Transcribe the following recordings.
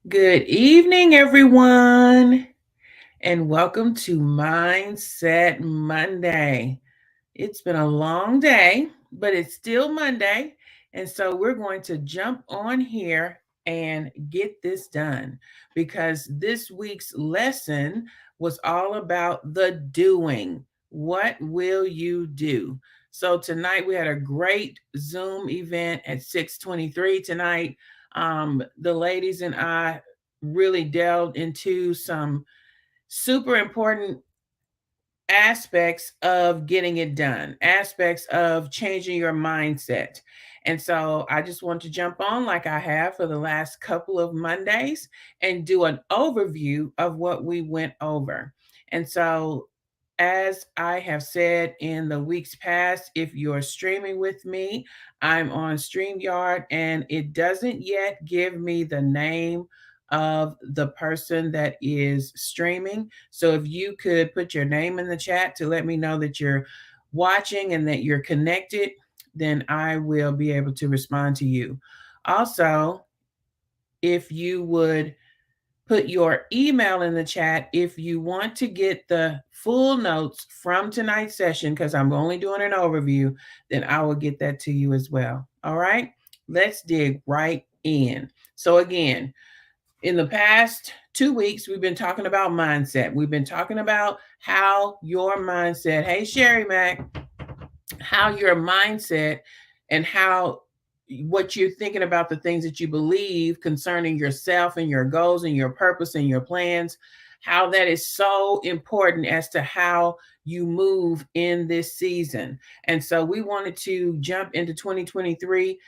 Good evening, everyone, and welcome to Mindset Monday. It's been a long day, but it's still Monday. And so we're going to jump on here and get this done because this week's lesson was all about the doing. What will you do? So tonight we had a great Zoom event at 6:23 tonight. The ladies and I really delved into some super important aspects of getting it done, aspects of changing your mindset. And so I just want to jump on like I have for the last couple of Mondays and do an overview of what we went over. And so, as I have said in the weeks past, if you're streaming with me, I'm on StreamYard and it doesn't yet give me the name of the person that is streaming. So if you could put your name in the chat to let me know that you're watching and that you're connected, then I will be able to respond to you. Also, if you would put your email in the chat if you want to get the full notes from tonight's session, because I'm only doing an overview, then I will get that to you as well. All right, let's dig right in. So, again, in the past 2 weeks, we've been talking about mindset. We've been talking about how your mindset, hey, Sherry Mac, how your mindset and how what you're thinking about the things that you believe concerning yourself and your goals and your purpose and your plans, how that is so important as to how you move in this season. And so we wanted to jump into 2023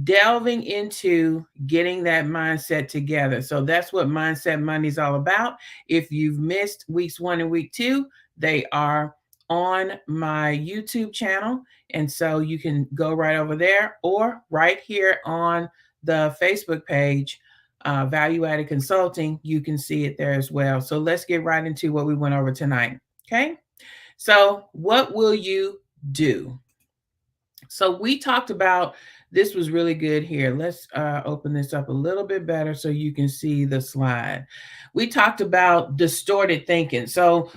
delving into getting that mindset together. So that's what Mindset Monday is all about. If you've missed weeks 1 and week 2, they are on my YouTube channel. And so you can go right over there or right here on the Facebook page, Value Added Consulting. You can see it there as well. So let's get right into what we went over tonight. Okay. So, what will you do? So we talked about this was really good here. Let's open this up a little bit better so you can see the slide. We talked about distorted thinking. So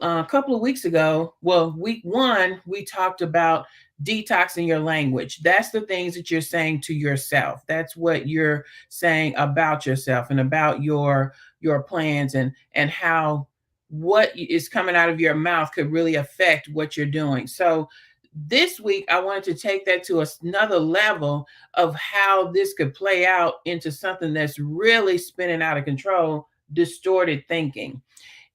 a couple of weeks ago, well, week 1, we talked about detoxing your language. That's the things that you're saying to yourself. That's what you're saying about yourself and about your plans and how what is coming out of your mouth could really affect what you're doing. So this week I wanted to take that to another level of how this could play out into something that's really spinning out of control, distorted thinking.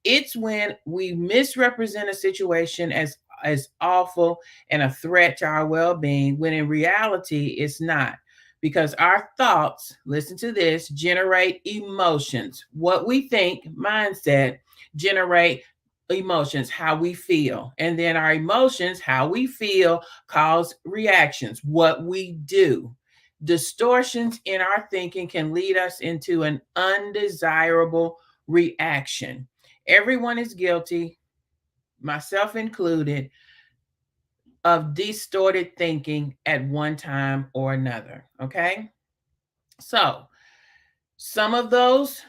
It's when we misrepresent a situation as awful and a threat to our well-being when in reality it's not, because our thoughts, listen to this, generate emotions. What we think, mindset, generate emotions, how we feel. And then our emotions, how we feel, cause reactions, what we do. Distortions in our thinking can lead us into an undesirable reaction. Everyone is guilty, myself included, of distorted thinking at one time or another. Okay. So, some of those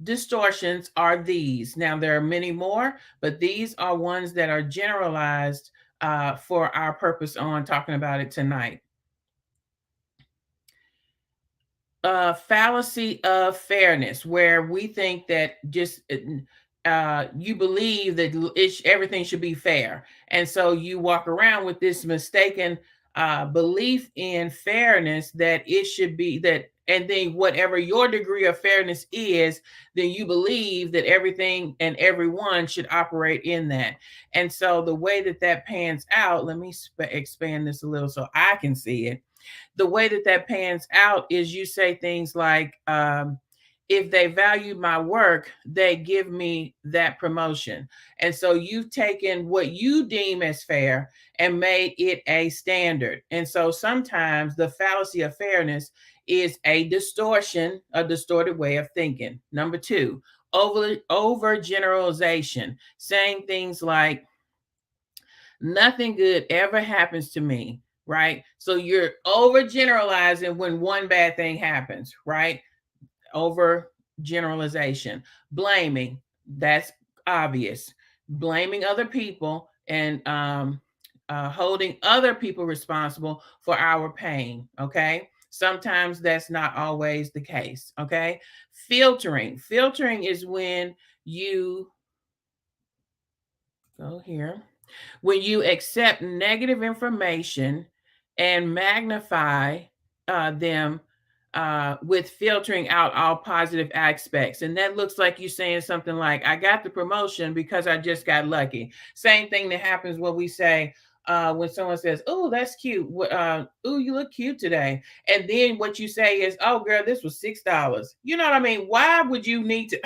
distortions are these. Now, there are many more, but these are ones that are generalized for our purpose on talking about it tonight. Fallacy of fairness, where we think that just you believe that everything should be fair, and so you walk around with this mistaken belief in fairness that it should be that, and then whatever your degree of fairness is, then you believe that everything and everyone should operate in that. And so the way that that pans out, let me expand this a little so I can see it. The way that that pans out is you say things like, if they value my work, they give me that promotion. And so you've taken what you deem as fair and made it a standard. And so sometimes the fallacy of fairness is a distortion, a distorted way of thinking. Number 2, over generalization, saying things like, nothing good ever happens to me, right? So you're overgeneralizing when one bad thing happens, right? over generalization. Blaming, that's obvious. Blaming other people and holding other people responsible for our pain. Okay. Sometimes that's not always the case. Okay. Filtering is when you go here, when you accept negative information and magnify them with filtering out all positive aspects. And that looks like you saying something like, I got the promotion because I just got lucky. Same thing that happens when we say, when someone says, "Oh, that's cute. Oh, you look cute today," and then what you say is, "Oh, girl, this was $6." You know what I mean? Why would you need to?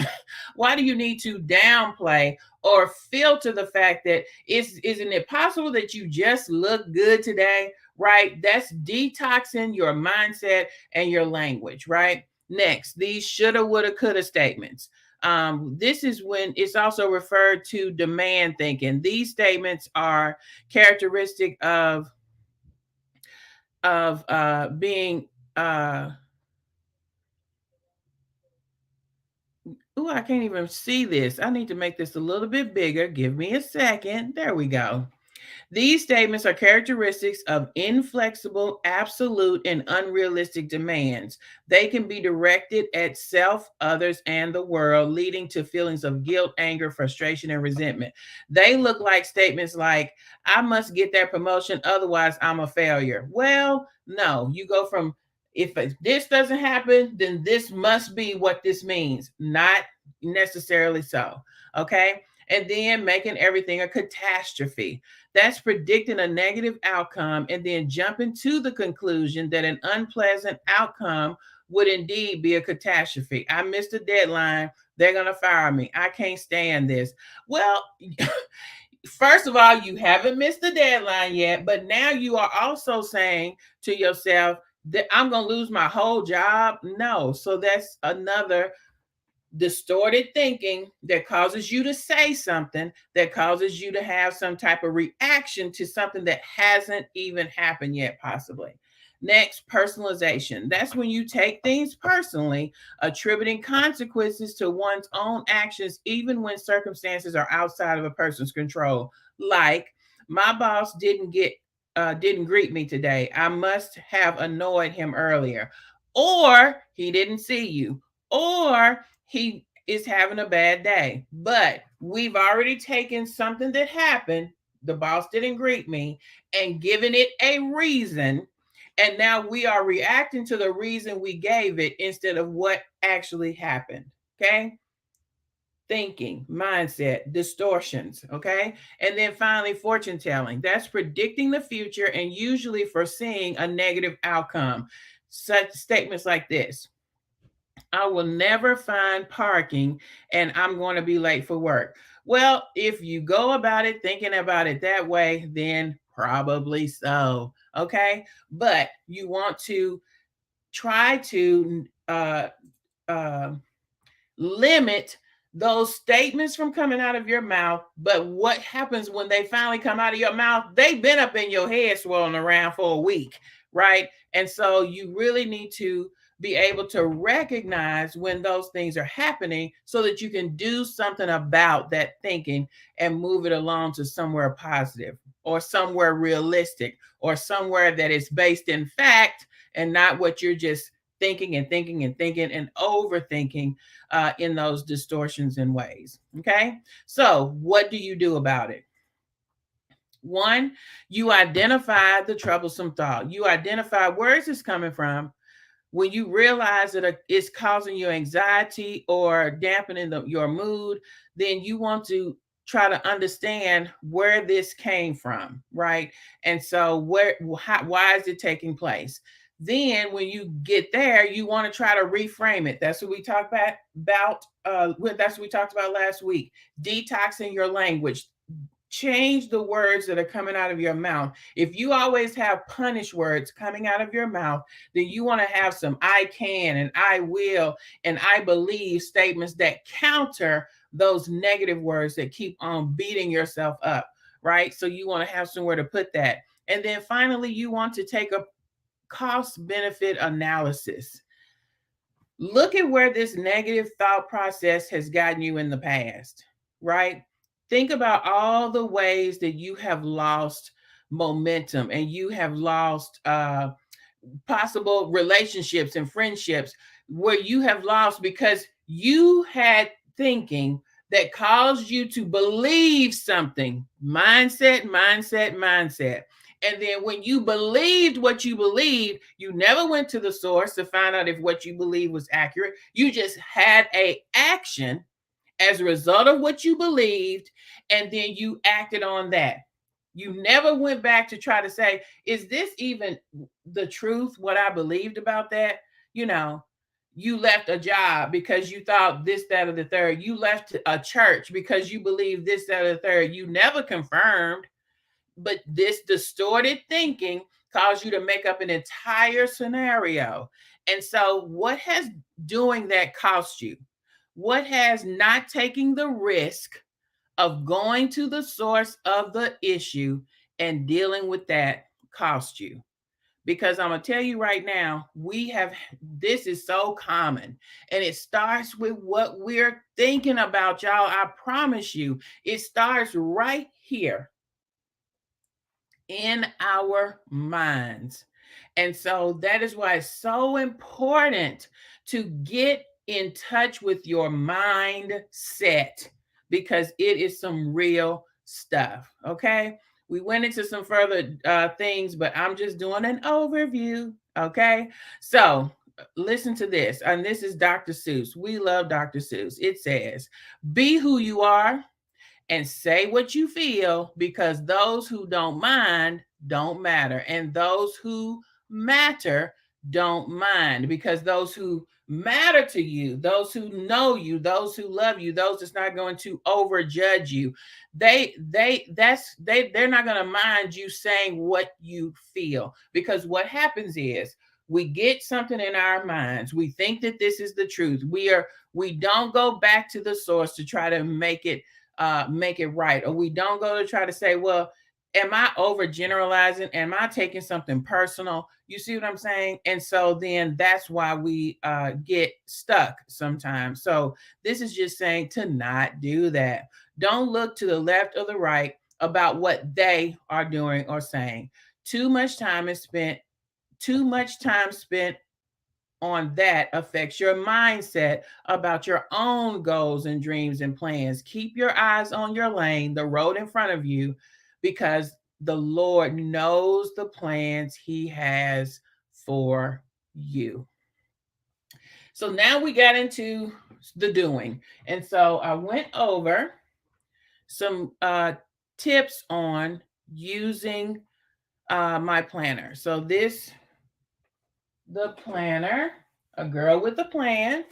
Why do you need to downplay or filter the fact that isn't it possible that you just look good today? Right? That's detoxing your mindset and your language, right? Next, these shoulda, woulda, coulda statements. This is when it's also referred to demand thinking. These statements are characteristic of being Ooh, I can't even see this. I need to make this a little bit bigger. Give me a second. There we go. These statements are characteristics of inflexible, absolute, and unrealistic demands. They can be directed at self, others, and the world, leading to feelings of guilt, anger, frustration, and resentment. They look like statements like, I must get that promotion, otherwise, I'm a failure. Well, no, you go from, if this doesn't happen, then this must be what this means. Not necessarily so. Okay. And then making everything a catastrophe. That's predicting a negative outcome and then jumping to the conclusion that an unpleasant outcome would indeed be a catastrophe. I missed a deadline. They're going to fire me. I can't stand this. Well, first of all, you haven't missed the deadline yet, but now you are also saying to yourself that I'm going to lose my whole job. No. So that's another distorted thinking that causes you to say something, that causes you to have some type of reaction to something that hasn't even happened yet, possibly. Next, personalization. That's when you take things personally, attributing consequences to one's own actions, even when circumstances are outside of a person's control. Like, my boss didn't greet me today. I must have annoyed him earlier. Or he didn't see you. Or he is having a bad day. But we've already taken something that happened, the boss didn't greet me, and given it a reason. And now we are reacting to the reason we gave it instead of what actually happened. Okay. Thinking, mindset, distortions. Okay. And then finally, fortune telling. That's predicting the future and usually foreseeing a negative outcome. Such statements like this: I will never find parking and I'm going to be late for work. Well, if you go about it thinking about it that way, then probably so. Okay. But you want to try to uh, limit those statements from coming out of your mouth. But what happens when they finally come out of your mouth? They've been up in your head swirling around for a week, right? And so you really need to be able to recognize when those things are happening so that you can do something about that thinking and move it along to somewhere positive or somewhere realistic or somewhere that is based in fact and not what you're just thinking and thinking and thinking and overthinking in those distortions and ways. Okay. So, what do you do about it? One, you identify the troublesome thought. You identify where is this coming from. When you realize that it's causing you anxiety or dampening your mood, then you want to try to understand where this came from, right? And so, why is it taking place? Then, when you get there, you want to try to reframe it. That's what we talked about. That's what we talked about last week. Detoxing your language. Change the words that are coming out of your mouth. If you always have punish words coming out of your mouth, then you want to have some I can and I will and I believe statements that counter those negative words that keep on beating yourself up, right? So you want to have somewhere to put that. And then finally, you want to take a cost benefit analysis. Look at where this negative thought process has gotten you in the past, right? Think about all the ways that you have lost momentum and you have lost possible relationships and friendships where you have lost because you had thinking that caused you to believe something. Mindset, mindset, mindset. And then when you believed what you believed, you never went to the source to find out if what you believed was accurate. You just had a action as a result of what you believed, and then you acted on that. You never went back to try to say, is this even the truth, what I believed about that? You know, you left a job because you thought this, that, or the third. You left a church because you believed this, that, or the third. You never confirmed, but this distorted thinking caused you to make up an entire scenario. And so, what has doing that cost you? What has not taking the risk of going to the source of the issue and dealing with that cost you? Because I'm going to tell you right now, this is so common, and it starts with what we're thinking about, y'all. I promise you, it starts right here in our minds. And so that is why it's so important to get in touch with your mindset, because it is some real stuff. Okay. We went into some further things, but I'm just doing an overview. Okay. So listen to this. And this is Dr. Seuss. We love Dr. Seuss. It says, be who you are and say what you feel, because those who don't mind don't matter, and those who matter don't mind, because those who matter to you, those who know you, those who love you, those that's not going to overjudge you, they're not going to mind you saying what you feel. Because what happens is, we get something in our minds, we think that this is the truth, we don't go back to the source to try to make it right, or we don't go to try to say, well, am I overgeneralizing? Am I taking something personal? You see what I'm saying? And so then that's why we get stuck sometimes. So this is just saying to not do that. Don't look to the left or the right about what they are doing or saying. Too much time is spent. Too much time spent on that affects your mindset about your own goals and dreams and plans. Keep your eyes on your lane, the road in front of you, because the Lord knows the plans He has for you. So now we got into the doing. And so I went over some tips on using my planner. So the planner, A Girl with a Plan.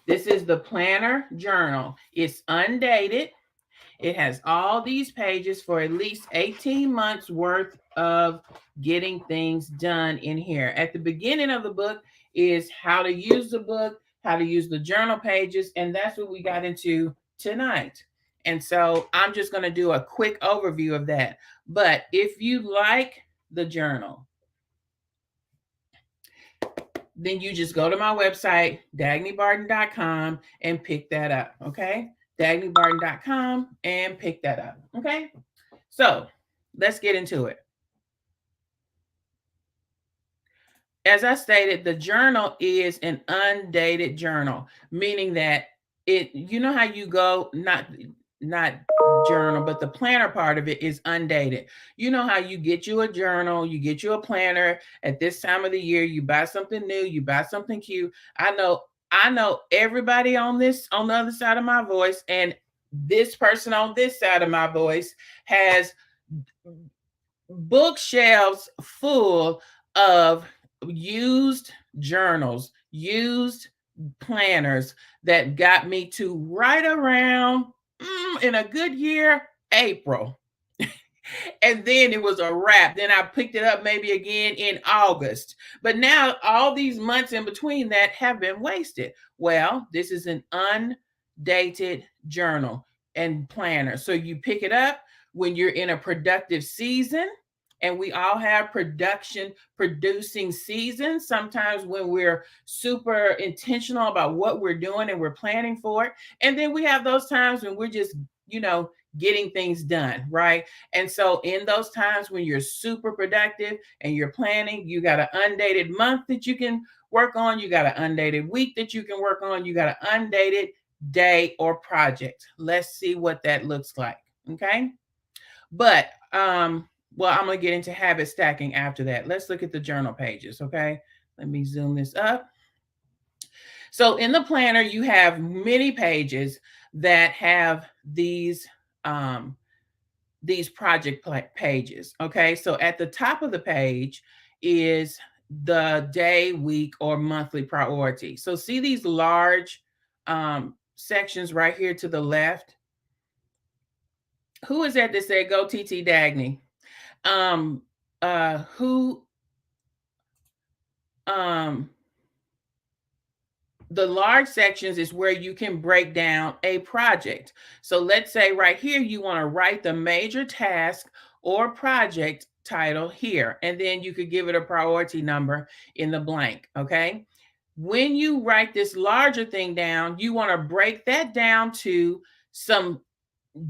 This is the planner journal. It's undated. It has all these pages for at least 18 months worth of getting things done in here. At the beginning of the book is how to use the book, how to use the journal pages, and that's what we got into tonight. And so I'm just going to do a quick overview of that. But if you like the journal, then you just go to my website, dagnybarton.com, and pick that up. Okay. dagnybarton.com and pick that up. Okay. So let's get into it. As I stated, the journal is an undated journal, meaning that you know how you go, not journal, but the planner part of it is undated. You know how you get you a journal, you get you a planner at this time of the year, you buy something new, you buy something cute. I know everybody on the other side of my voice, and this person on this side of my voice has bookshelves full of used journals, used planners that got me to right around in a good year, April. And then it was a wrap. Then I picked it up maybe again in August. But now all these months in between that have been wasted. Well, this is an undated journal and planner. So you pick it up when you're in a productive season, And we all have producing seasons, sometimes when we're super intentional about what we're doing and we're planning for it. And then we have those times when we're just, getting things done, right? And so in those times when you're super productive and you're planning, you got an undated month that you can work on, you got an undated week that you can work on, you got an undated day or project. Let's see what that looks like. Okay. But well, I'm going to get into habit stacking after that. Let's look at the journal pages. Okay. Let me zoom this up. So in the planner, you have many pages that have these project pages. Okay. So at the top of the page is the day, week, or monthly priority. So see these large sections right here to the left. Who is that said go TT Dagny? Who the large sections is where you can break down a project. So let's say right here, you want to write the major task or project title here, and then you could give it a priority number in the blank. Okay. When you write this larger thing down, you want to break that down to some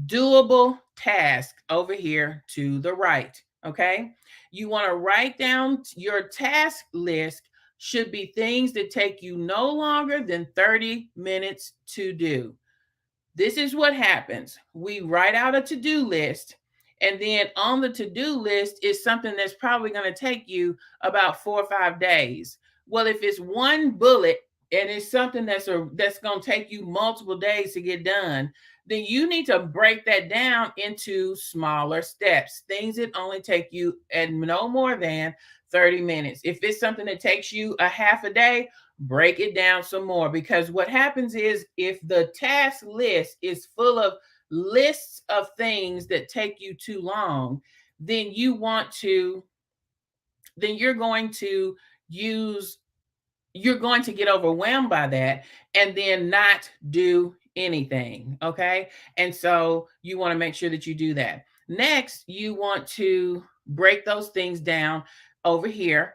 doable task over here to the right. Okay. You want to write down your task list should be things that take you no longer than 30 minutes to do. This is what happens. We write out a to-do list, and then on the to-do list is something that's probably going to take you about 4 or 5 days. Well, if it's one bullet and it's something that's going to take you multiple days to get done, then you need to break that down into smaller steps, things that only take you and no more than 30 minutes. If it's something that takes you a half a day, break it down some more, because what happens is if the task list is full of lists of things that take you too long, then you're going to get overwhelmed by that and then not do anything. Okay. And so you want to make sure that you do that. Next, you want to break those things down over here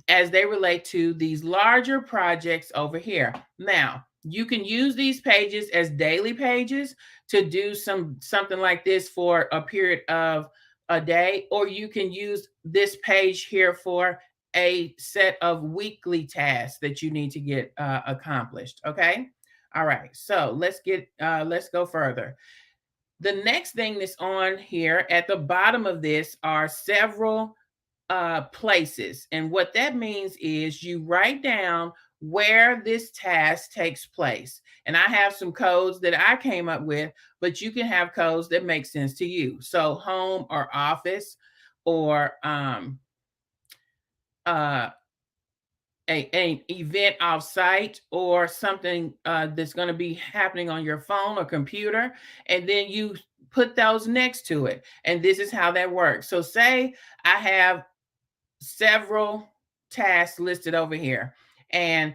as they relate to these larger projects over here. Now, you can use these pages as daily pages to do something like this for a period of a day, or you can use this page here for a set of weekly tasks that you need to get accomplished. Okay. All right. So let's go further. The next thing that's on here at the bottom of this are several places. And what that means is you write down where this task takes place. And I have some codes that I came up with, but you can have codes that make sense to you. So home or office, or an event off-site, or something that's going to be happening on your phone or computer, and then you put those next to it. And this is how that works. So say I have several tasks listed over here, and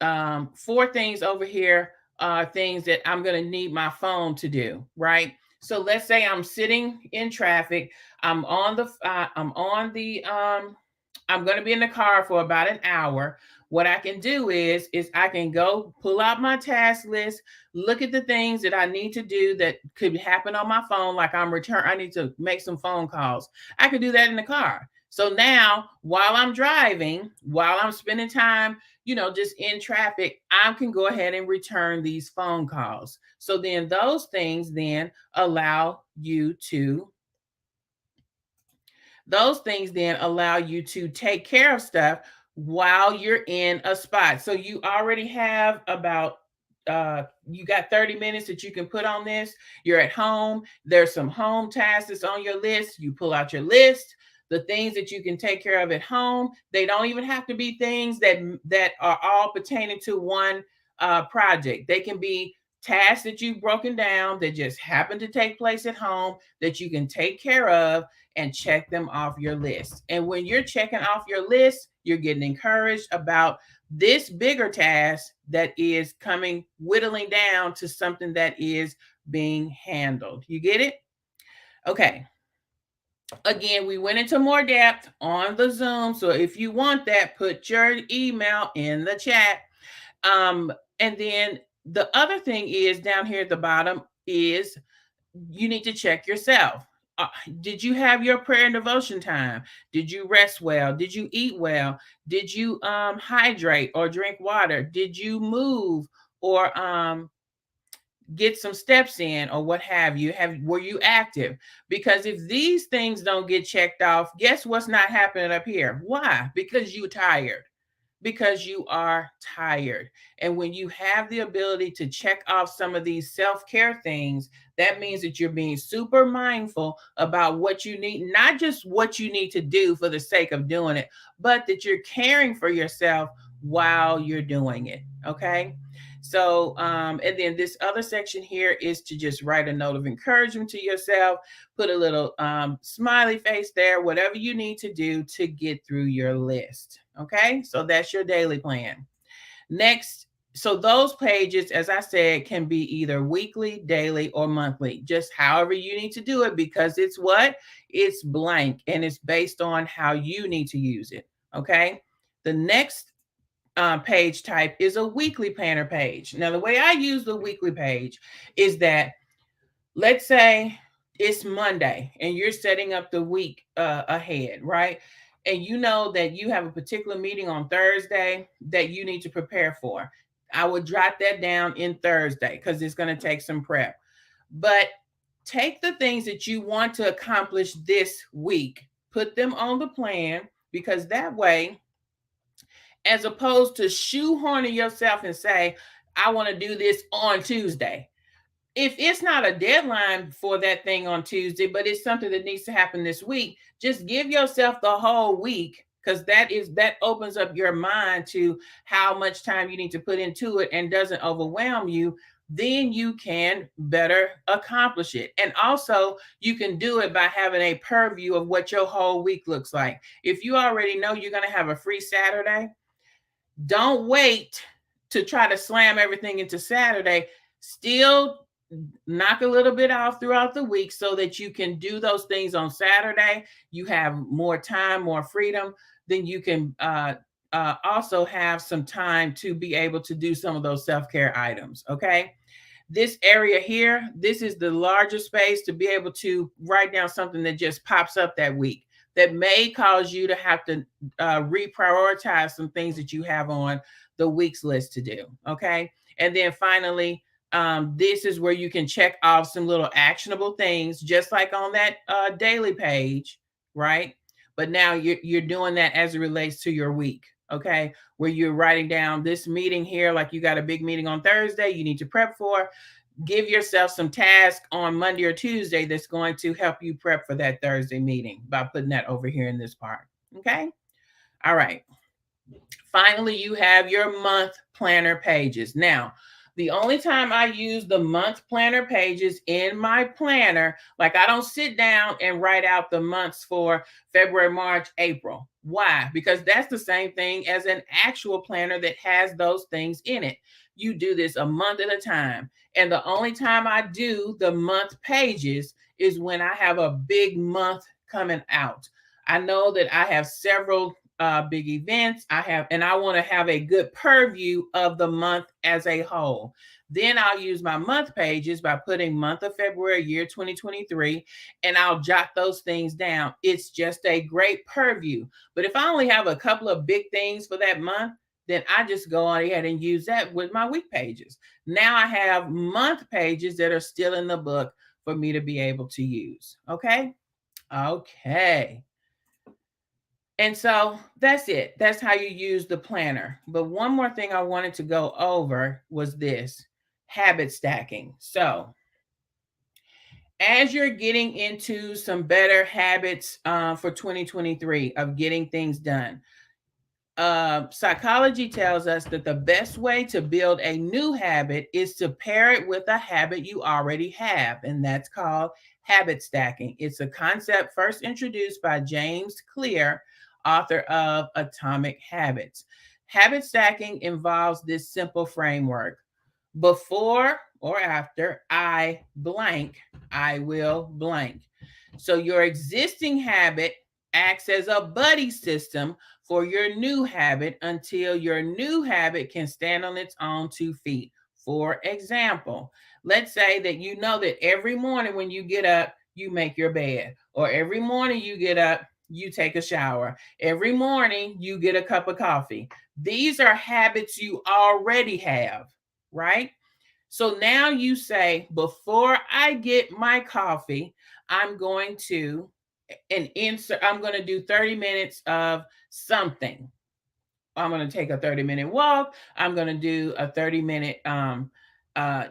4 things over here are things that I'm going to need my phone to do, right? So let's say I'm sitting in traffic. I'm going to be in the car for about an hour. What I can do is I can go pull out my task list, look at the things that I need to do that could happen on my phone, like I need to make some phone calls. I could do that in the car. So now, while I'm driving, while I'm spending time, just in traffic, I can go ahead and return these phone calls. So then those things then allow you to take care of stuff while you're in a spot. So you already have about you got 30 minutes that you can put on this. You're at home. There's some home tasks that's on your list. You pull out your list. The things that you can take care of at home, they don't even have to be things that are all pertaining to one project. They can be tasks that you've broken down that just happen to take place at home that you can take care of and check them off your list. And when you're checking off your list, you're getting encouraged about this bigger task that is whittling down to something that is being handled. You get it? Okay. Again, we went into more depth on the Zoom. So if you want that, put your email in the chat. And then the other thing is down here at the bottom is you need to check yourself. Did you have your prayer and devotion time? Did you rest well? Did you eat well? Did you hydrate or drink water? Did you move or get some steps in or what have you? Were you active? Because if these things don't get checked off, guess what's not happening up here? Why? Because you're tired. Because you are tired. And when you have the ability to check off some of these self-care things, that means that you're being super mindful about what you need, not just what you need to do for the sake of doing it, but that you're caring for yourself while you're doing it. Okay. So, and then this other section here is to just write a note of encouragement to yourself, put a little smiley face there, whatever you need to do to get through your list. Okay, so that's your daily plan. Next, so those pages, as I said, can be either weekly, daily, or monthly, just however you need to do it, because it's what? It's blank and it's based on how you need to use it. Okay, the next page type is a weekly planner page. Now, the way I use the weekly page is that, let's say it's Monday and you're setting up the week ahead, right? And you know that you have a particular meeting on Thursday that you need to prepare for. I would jot that down in Thursday because it's going to take some prep. But take the things that you want to accomplish this week, put them on the plan, because that way, as opposed to shoehorning yourself and say, I want to do this on Tuesday. If it's not a deadline for that thing on Tuesday, but it's something that needs to happen this week, just give yourself the whole week, because that opens up your mind to how much time you need to put into it and doesn't overwhelm you. Then you can better accomplish it. And also, you can do it by having a purview of what your whole week looks like. If you already know you're going to have a free Saturday, don't wait to try to slam everything into Saturday. Still knock a little bit off throughout the week so that you can do those things on Saturday. You have more time, more freedom. Then you can also have some time to be able to do some of those self-care items. Okay. This area here, this is the larger space to be able to write down something that just pops up that week that may cause you to have to reprioritize some things that you have on the week's list to do. Okay. And then finally, this is where you can check off some little actionable things, just like on that daily page, right? But now you're doing that as it relates to your week, okay? Where you're writing down this meeting here, like you got a big meeting on Thursday, you need to prep for. Give yourself some task on Monday or Tuesday that's going to help you prep for that Thursday meeting by putting that over here in this part, okay? All right. Finally, you have your month planner pages. Now, the only time I use the month planner pages in my planner, like I don't sit down and write out the months for February, March, April. Why? Because that's the same thing as an actual planner that has those things in it. You do this a month at a time. And the only time I do the month pages is when I have a big month coming out. I know that I have several big events. And I want to have a good purview of the month as a whole. Then I'll use my month pages by putting month of February, year 2023, and I'll jot those things down. It's just a great purview. But if I only have a couple of big things for that month, then I just go on ahead and use that with my week pages. Now I have month pages that are still in the book for me to be able to use. Okay. Okay. And so that's it. That's how you use the planner. But one more thing I wanted to go over was this habit stacking. So as you're getting into some better habits for 2023 of getting things done, psychology tells us that the best way to build a new habit is to pair it with a habit you already have, and that's called habit stacking. It's a concept first introduced by James Clear, author of Atomic Habits. Habit stacking involves this simple framework. Before or after I blank, I will blank. So your existing habit acts as a buddy system for your new habit until your new habit can stand on its own 2 feet. For example, let's say that you know that every morning when you get up, you make your bed, or every morning you get up, you take a shower. Every morning you get a cup of coffee. These are habits you already have, right? So now you say, before I get my coffee, I'm going to I'm going to do 30 minutes of something. I'm going to take a 30-minute walk. I'm going to do a 30-minute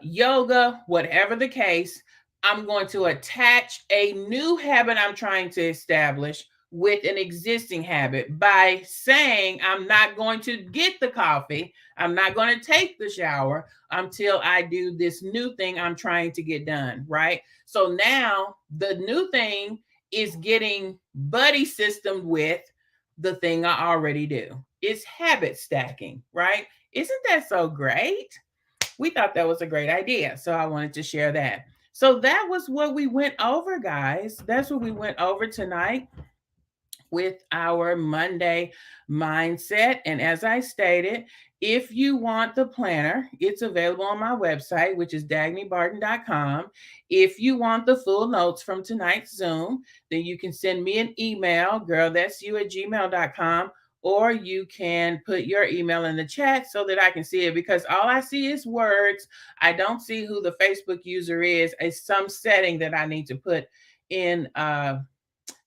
yoga, whatever the case. I'm going to attach a new habit I'm trying to establish with an existing habit by saying, I'm not going to get the coffee. I'm not going to take the shower until I do this new thing I'm trying to get done, right? So now the new thing is getting buddy systemed with the thing I already do. It's habit stacking, right? Isn't that so great? We thought that was a great idea. So I wanted to share that. So that was what we went over, guys. That's what we went over tonight with our Monday mindset. And as I stated, if you want the planner, it's available on my website, which is dagnybarton.com. If you want the full notes from tonight's Zoom, then you can send me an email, girlthat'syou@gmail.com, or you can put your email in the chat so that I can see it, because all I see is words. I don't see who the Facebook user is. It's some setting that I need to put in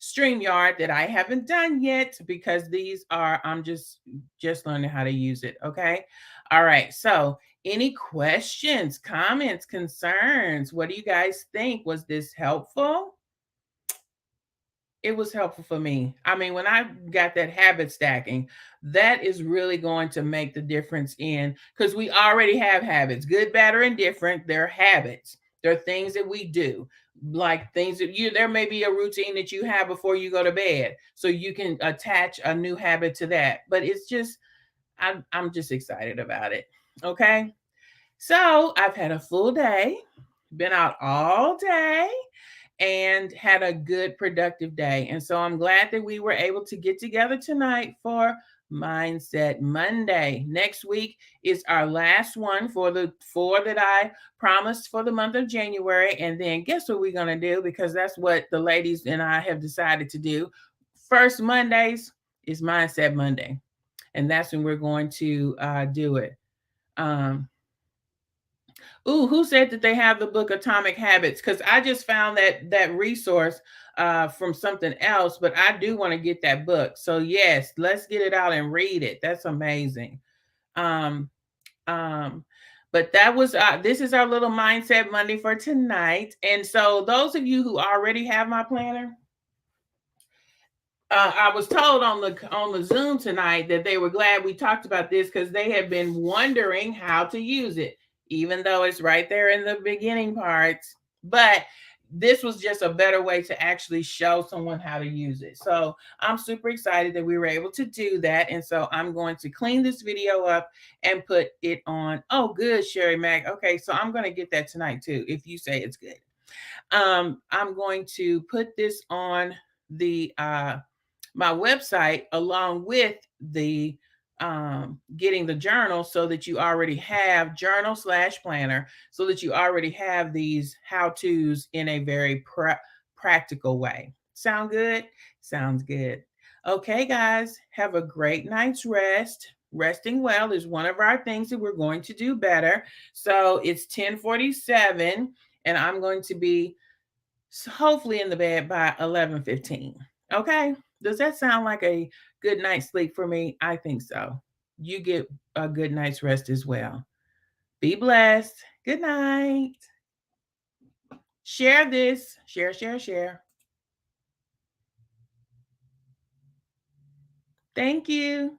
StreamYard that I haven't done yet, because these are, I'm just learning how to use it. Okay. All right. So any questions, comments, concerns? What do you guys think? Was this helpful? It was helpful for me. I mean, when I got that habit stacking, that is really going to make the difference in, because we already have habits, good, bad, or indifferent. They're habits. They're things that we do, like things that there may be a routine that you have before you go to bed. So you can attach a new habit to that. But it's just, I'm just excited about it. Okay. So I've had a full day, been out all day, and had a good productive day. And so I'm glad that we were able to get together tonight for Mindset Monday. Next week is our last one for the 4 that I promised for the month of January. And then guess what we're going to do? Because that's what the ladies and I have decided to do. First Mondays is Mindset Monday. And that's when we're going to do it. Who said that they have the book Atomic Habits? Because I just found that resource from something else, but I do want to get that book. So yes, let's get it out and read it. That's amazing. Um, but that was this is our little Mindset Monday for tonight. And so those of you who already have my planner, I was told on the Zoom tonight that they were glad we talked about this, because they had been wondering how to use it, even though it's right there in the beginning parts. But this was just a better way to actually show someone how to use it. So I'm super excited that we were able to do that. And so I'm going to clean this video up and put it on. Oh, good, Sherry Mac. Okay, so I'm going to get that tonight too, if you say it's good. I'm going to put this on the my website along with the getting the journal, so that you already have journal/planner, so that you already have these how-tos in a very practical way. Sound good? Sounds good. Okay, guys, have a great night's rest. Resting well is one of our things that we're going to do better. So it's 10:47, and I'm going to be hopefully in the bed by 11:15. Okay? Does that sound like a good night's sleep for me? I think so. You get a good night's rest as well. Be blessed. Good night. Share this. Share, share, share. Thank you.